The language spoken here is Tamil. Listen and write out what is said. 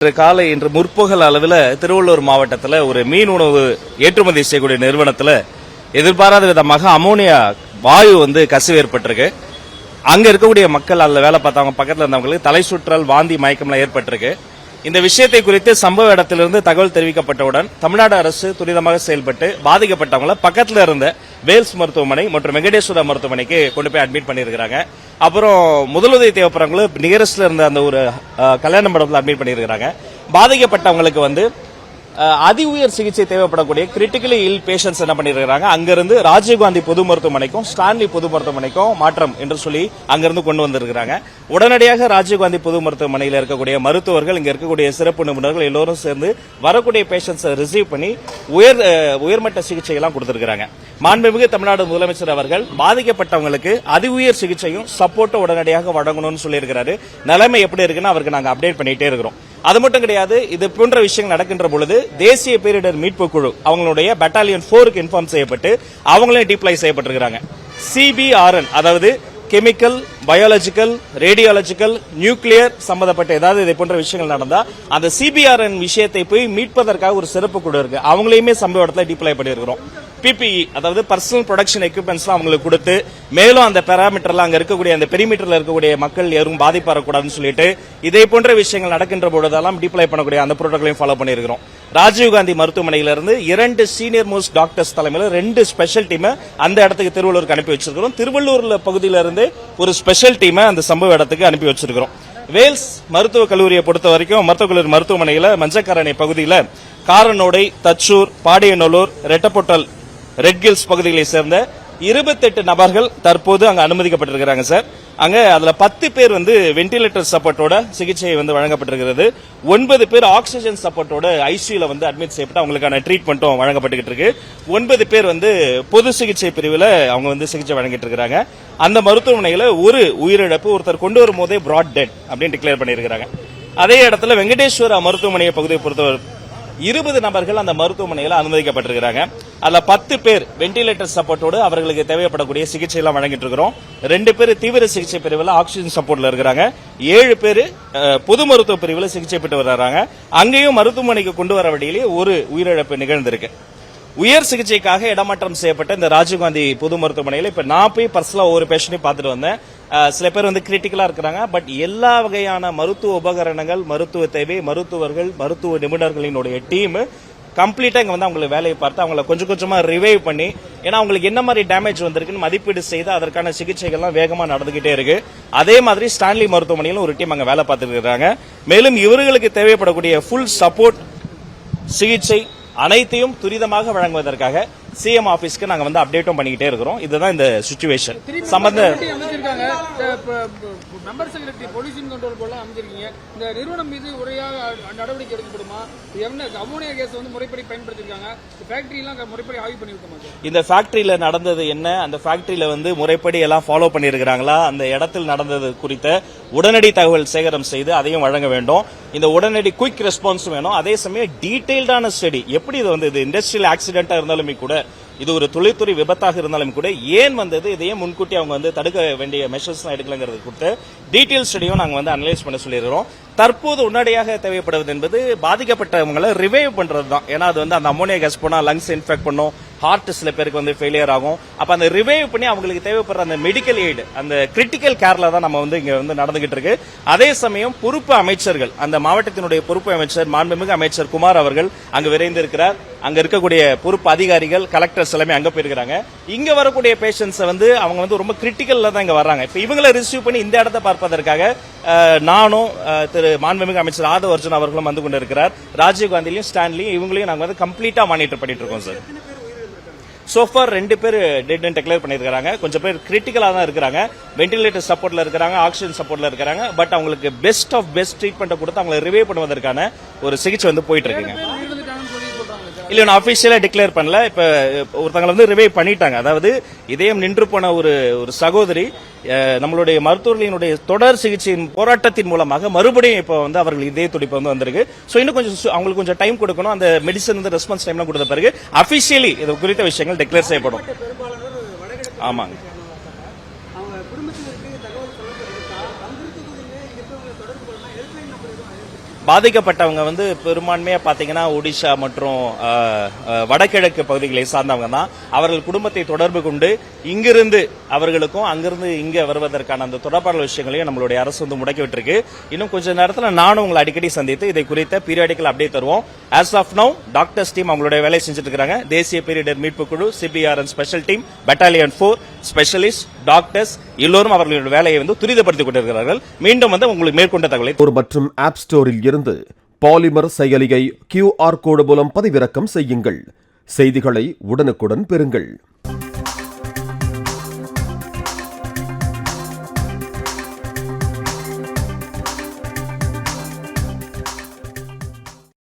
இன்று முற்பகல் அளவில் திருவள்ளூர் மாவட்டத்தில் ஒரு மீன் உணவு ஏற்றுமதி செய்யக்கூடிய நிறுவனத்தில் எதிர்பாராத விதமாக அமோனியா வாயு கசிவு ஏற்பட்டிருக்கு. அங்க இருக்கக்கூடிய மக்கள் அதில் வேலை பார்த்தவங்க பக்கத்தில் இருந்தவங்களுக்கு தலை சுற்றல், வாந்தி, மயக்கம்லாம் ஏற்பட்டிருக்கு. இந்த விஷயத்தை குறித்து சம்பவ இடத்திலிருந்து தகவல் தெரிவிக்கப்பட்டவுடன் தமிழ்நாடு அரசு துரிதமாக செயல்பட்டு பாதிக்கப்பட்டவங்களை பக்கத்தில் இருந்த வேல்ஸ் மருத்துவமனை மற்றும் வெங்கடேஸ்வரா மருத்துவமனைக்கு கொண்டு போய் அட்மிட் பண்ணியிருக்கிறாங்க. அப்புறம் முதலுதவி தேவைப்படுறவங்களும் நியரஸ்ட்ல இருந்த அந்த ஒரு கல்யாண மண்டபத்தில் அட்மிட் பண்ணியிருக்கிறாங்க. பாதிக்கப்பட்டவங்களுக்கு அதி உயர் சிகிச்சை தேவைப்படக்கூடிய கிரிட்டிக்கலி இல் பேஷன்ஸ் என்ன பண்ணிருக்காங்க, அங்கிருந்து ராஜீவ்காந்தி பொது மருத்துவமனைக்கும் ஸ்டான்லி பொது மருத்துவமனைக்கும் மாற்றம் என்று சொல்லி அங்கிருந்து கொண்டு வந்திருக்கிறாங்க. உடனடியாக ராஜீவ்காந்தி பொது மருத்துவமனையில் இருக்கக்கூடிய மருத்துவர்கள், இங்க இருக்கக்கூடிய சிறப்பு நிபுணர்கள் எல்லோரும் சேர்ந்து வரக்கூடிய பேஷன்ஸை ரிசீவ் பண்ணி உயர்மட்ட சிகிச்சை எல்லாம் கொடுத்திருக்கிறாங்க. மாண்புமிகு தமிழ்நாடு முதலமைச்சர் அவர்கள் பாதிக்கப்பட்டவங்களுக்கு அதி உயர் சிகிச்சையும் சப்போர்ட்டும் உடனடியாக வழங்கணும்னு சொல்லியிருக்கிறாரு. நிலைமை எப்படி இருக்குன்னு அவருக்கு நாங்க அப்டேட் பண்ணிட்டே இருக்கிறோம். அது மட்டும் கிடையாது, இது போன்ற விஷயங்கள் நடக்கின்ற பொழுது தேசிய பேரிடர் மீட்பு குழு அவங்களுடைய பட்டாலியன் 4க்கு இன்ஃபார்ம் செய்யப்பட்டு அவங்களே டிப்ளை செய்யப்பட்டிருக்கிறாங்க. CBRN, அதாவது கெமிக்கல், பயாலஜிக்கல், ரேடியாலஜிக்கல், நியூக்ளியர் சம்பந்தப்பட்ட ஏதாவது இதை போன்ற விஷயங்கள் நடந்தா அந்த CBRN விஷயத்தை போய் மீட்பதற்காக ஒரு சிறப்பு குழு இருக்கு. அவங்களையுமே சம்பவ இடத்துல டிப்ளை பண்ணியிருக்கிறோம். PPE, அதாவது பர்சனல் ப்ரொடக்ஷன் எக்யூப்மெண்ட்ஸ் அவங்களுக்கு கொடுத்து மேலும் அந்த பேராமீட்டர்ல அங்க இருக்கக்கூடிய அந்த பெரிமீட்டர்ல இருக்கக்கூடிய மக்கள் யாரும் பாதிப்படக்கூடாதுன்னு சொல்லிட்டு இதே போன்ற விஷயங்கள் நடக்கின்ற பொழுதெல்லாம் டிப்ளை பண்ணக்கூடிய அந்த புரோட்டோகளையும் ஃபாலோ பண்ணியிருக்கிறோம். ராஜீவ்காந்தி மருத்துவமனையிலிருந்து 2 சீனியர் மோஸ்ட் டாக்டர்ஸ் தலைமையில் 2 ஸ்பெஷல் டீமை அந்த இடத்துக்கு திருவள்ளூருக்கு அனுப்பி வச்சிருக்கிறோம். திருவள்ளூர்ல பகுதியிலிருந்து ஒரு ஸ்பெஷல் டீமை அந்த சம்பவ இடத்துக்கு அனுப்பி வச்சிருக்கிறோம். வேல்ஸ் மருத்துவக் கல்லூரியை பொறுத்த வரைக்கும் மருத்துவக் கல்லூரி மருத்துவமனையில் மஞ்சக்காரணை பகுதியில் காரனோடை, தச்சூர், பாடியநல்லூர், ரெட்டப்பொட்டல், ரெட்கில்ஸ் பகுதிகளை சேர்ந்த 28 நபர்கள் தற்போது அங்க அனுமதிக்கப்பட்டிருக்கிறாங்க சார். அங்க அதுல 10 பேர் வென்டிலேட்டர் சப்போர்ட்டோட சிகிச்சை வழங்கப்பட்டிருக்கிறது. 9 பேர் ஆக்சிஜன் சப்போர்ட்டோட ஐசியூல அட்மிட் செய்யப்பட்டு அவங்களுக்கான ட்ரீட்மெண்ட்டும் வழங்கப்பட்டு இருக்கு. 9 பேர் பொது சிகிச்சை பிரிவில் அவங்க சிகிச்சை வழங்கிட்டு இருக்காங்க. அந்த மருத்துவமனையில ஒரு உயிரிழப்பு, ஒருத்தர் கொண்டு வரும் போதே பிராட் டெட் அப்படின்னு டிக்ளேர் பண்ணியிருக்காங்க. அதே இடத்துல வெங்கடேஸ்வரா மருத்துவமனையை பகுதியை பொறுத்தவரை 20 நபர்கள் அந்த மருத்துவமனையில் அனுமதிக்கப்பட்டிருக்கிறாங்க. அதுல 10 பேர் வென்டிலேட்டர் சப்போர்ட்டோடு அவர்களுக்கு தேவைப்படக்கூடிய சிகிச்சை எல்லாம் வழங்கிட்டு இருக்கிறோம். 2 பேர் தீவிர சிகிச்சை பிரிவில் ஆக்சிஜன் சப்போர்ட்ல இருக்கிறாங்க. 7 பேர் பொது மருத்துவ பிரிவில் சிகிச்சை பெற்று வர்றாங்க. அங்கேயும் மருத்துவமனைக்கு கொண்டு வர வழியிலே ஒரு உயிரிழப்பு நிகழ்ந்திருக்கு. உயர் சிகிச்சைக்காக இடமாற்றம் செய்யப்பட்ட இந்த ராஜீவ்காந்தி பொது மருத்துவமனையில் இப்ப நான் போய் பர்சனலா ஒவ்வொரு பேஷண்டையும் பார்த்துட்டு வந்தேன். சில பேர் கிரிட்டிக்கலா இருக்கிறாங்க. பட் எல்லா வகையான மருத்துவ உபகரணங்கள், மருத்துவ தேவை, மருத்துவர்கள், மருத்துவ நிபுணர்களினுடைய டீம் கம்ப்ளீட்டா இங்க அவங்களுக்கு வேலையை பார்த்து அவங்களை கொஞ்சம் கொஞ்சமா ரிவைவ் பண்ணி, ஏன்னா அவங்களுக்கு என்ன மாதிரி டேமேஜ் வந்திருக்குன்னு மதிப்பீடு செய்து அதற்கான சிகிச்சைகள்லாம் வேகமா நடந்துகிட்டே இருக்கு. அதே மாதிரி ஸ்டான்லி மருத்துவமனையிலும் ஒரு டீம் அங்க வேலை பார்த்துட்டு இருக்காங்க. மேலும் இவர்களுக்கு தேவைப்படக்கூடிய ஃபுல் சப்போர்ட், சிகிச்சை அனைத்தையும் துரிதமாக வழங்குவதற்காக CM ஆபீஸ்க்கு நாங்க அப்டேட்டும் பண்ணிக்கிட்டே இருக்கிறோம். இதுதான் இந்த சிச்சுவேஷன் சம்பந்த மெம்பர் செக்ரட்டரி பொல்யூஷன் கண்ட்ரோல் போல அமைச்சிருக்கீங்க. இந்த நிறுவனம் மீது உரையாக நடவடிக்கை எடுக்கப்படுமா? அமோனியா கேஸ் முறைப்படி பயன்படுத்திருக்காங்க. ஃபேக்டரி எல்லாம் முறைப்படி ஆய்வு பண்ணிருக்கோமா? இந்த ஃபேக்டரியில நடந்தது என்ன, அந்த ஃபேக்டரியில முறைப்படி எல்லாம் ஃபாலோ பண்ணிருக்காங்களா, அந்த இடத்தில் நடந்தது குறித்த உடனடி தகவல் சேகரம் செய்து அதையும் வழங்க வேண்டும். இந்த உடனடி குயிக் ரெஸ்பான்ஸ் வேணும். அதே சமயம் டீடைல்டான ஸ்டடி, எப்படி இது இண்டஸ்ட்ரியல் ஆக்சிடென்டா இருந்தாலுமே கூட, இது ஒரு தொழில்துறை விபத்தாக இருந்தாலும் கூட ஏன் வந்தது, இதையே முன்கூட்டி அவங்க தடுக்க வேண்டிய மெஷர்ஸ் எடுக்கலங்கிறது கொடுத்து டீடைல் ஸ்டடியும் நாங்க அனலைஸ் பண்ண சொல்லியிருக்கிறோம். தற்போது உடனடியாக தேவைப்படுவது என்பது பாதிக்கப்பட்டவங்களை ரிவைவ் பண்றதுதான். ஏன்னா அது அந்த அமோனியா கேஸ் போனா லங்ஸ் இன்ஃபெக்ட் பண்ணும், ஹார்ட் சில பேருக்கு ஃபெயிலியர் ஆகும். அப்ப அந்த ரிவைவ் பண்ணி அவங்களுக்கு தேவைப்படுற அந்த மெடிக்கல் எய்டு, அந்த கிரிட்டிக்கல் கேர்ல தான் நம்ம இங்க நடந்துகிட்டு இருக்கு. அதே சமயம் பொறுப்பு அமைச்சர்கள், அந்த மாவட்டத்தினுடைய பொறுப்பு அமைச்சர் மாண்புமிகு அமைச்சர் குமார் அவர்கள் அங்கு விரைந்து இருக்கிறார். அங்க இருக்கக்கூடிய பொறுப்பு அதிகாரிகள், கலெக்டர்ஸ் எல்லாமே அங்க போயிருக்காங்க. இங்க வரக்கூடிய பேஷன்ஸ் அவங்க ரொம்ப கிரிட்டிக்கல்ல தான் இங்க வர்றாங்க. இப்ப இவங்களை ரிசீவ் பண்ணி இந்த இடத்தை பார்ப்பதற்காக நானும் திரு மாண்புமிகு அமைச்சர் ஆதவ் அர்ஜுன் அவர்களும் வந்து கொண்டிருக்கிறார். ராஜீவ்காந்திலையும் ஸ்டான்லியும் இவங்களையும் நாங்க கம்ப்ளீட்டா மானிட்டர் பண்ணிட்டு இருக்கோம் சார். சோஃபார் 2 பேர் டெட் டிக்ளேர் பண்ணிருக்காங்க. கொஞ்சம் பேர் கிரிட்டிக்கலா தான் இருக்கிறாங்க. வென்டிலேட்டர் சப்போர்ட்ல இருக்காங்க, ஆக்சிஜன் சப்போர்ட்ல இருக்காங்க. பட் அவங்களுக்கு பெஸ்ட் ஆஃப் பெஸ்ட் ட்ரீட்மெண்ட் கொடுத்து அவங்களை ரிவைவ் பண்ணுவதற்கான ஒரு சிகிச்சை போயிட்டு இருக்குங்க. இல்ல நான் அபிஷியலா டிக்ளேர் பண்ணல. இப்ப ஒருத்தங்களை ரிவைவ் பண்ணிட்டாங்க. அதாவது இதயம் நின்று போன ஒரு சகோதரி நம்மளுடைய மருத்துவர்களினுடைய தொடர் சிகிச்சையின் போராட்டத்தின் மூலமாக மறுபடியும் இப்ப அவர்கள் இதய துடிப்பு வந்திருக்கு. சோ இன்னும் கொஞ்சம் அவங்களுக்கு கொஞ்சம் டைம் கொடுக்கணும். அந்த மெடிசன் ரெஸ்பான்ஸ் டைம்லாம் கொடுத்த பிறகு அபிஷியலி இது குறித்த விஷயங்கள் டிக்ளேர் செய்யப்படும். ஆமாங்க. பாதிக்கப்பட்டவங்க வந்து பெரும்பான்மையா பாத்தீங்கன்னா ஒடிஷா மற்றும் வடகிழக்கு பகுதிகளை சார்ந்தவங்க தான். அவர்கள் குடும்பத்தை தொடர்பு கொண்டு இங்கிருந்து அவர்களுக்கும் அங்கிருந்து இங்க வருவதற்கான அந்த தொடர்பான விஷயங்களையும் நம்மளுடைய அரசு வந்து முடக்கி விட்டுருக்கு. இன்னும் கொஞ்ச நேரத்தில் நானும் உங்களை அடிக்கடி சந்தித்து இதை குறித்த பீரியாடிக்கல் அப்டேட் தருவோம். As of now doctors team அவங்களுடைய வேலையை செஞ்சுட்டு இருக்காங்க. தேசிய பேரிடர் மீட்பு குழு, CBRN special team, battalion 4 specialist, doctors எல்லோரும் அவர்களுடைய வேலையை வந்து துரிதப்படுத்திக் கொண்டிருக்கிறார்கள். மீண்டும் வந்து உங்களுக்கு மேற்கொண்ட தகவலை மற்றும் ஆப் ஸ்டோரில் இருந்து பாலிமர் செயலியை QR கோடு மூலம் பதிவிறக்கம் செய்யுங்கள். செய்திகளை உடனுக்குடன் பெறுங்கள்.